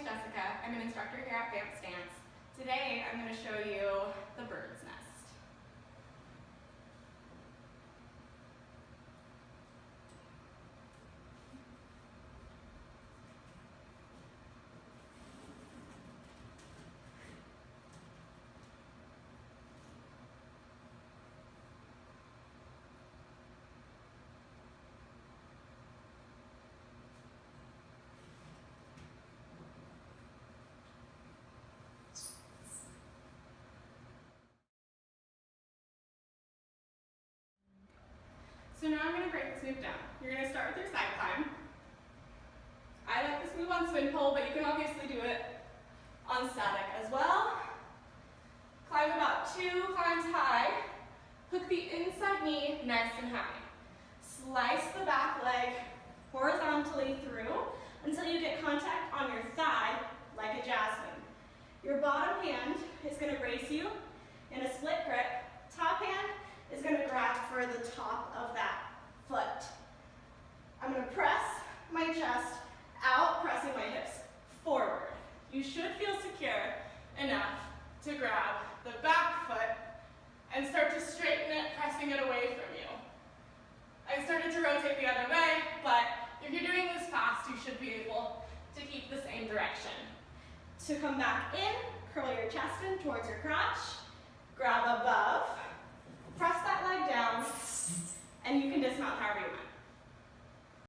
Jessica. I'm an instructor here at Vamp Stance. Today I'm going to show you the bird's nest. So now I'm going to break this move down. You're going to start with your side climb. I like this move on swing pole, but you can obviously do it on static as well. Climb about 2 climbs high. Hook the inside knee nice and high. Slice the back leg horizontally through until you get contact on your thigh like a jasmine. Your bottom hand is going to brace you in a split grip. Top hand is going to grab for the top of that foot. I'm going to press my chest out, pressing my hips forward. You should feel secure enough to grab the back foot and start to straighten it, pressing it away from you. I started to rotate the other way, but if you're doing this fast, you should be able to keep the same direction. To come back in, curl your chest in towards your crotch, grab above, press that leg down, and you can dismount however you want.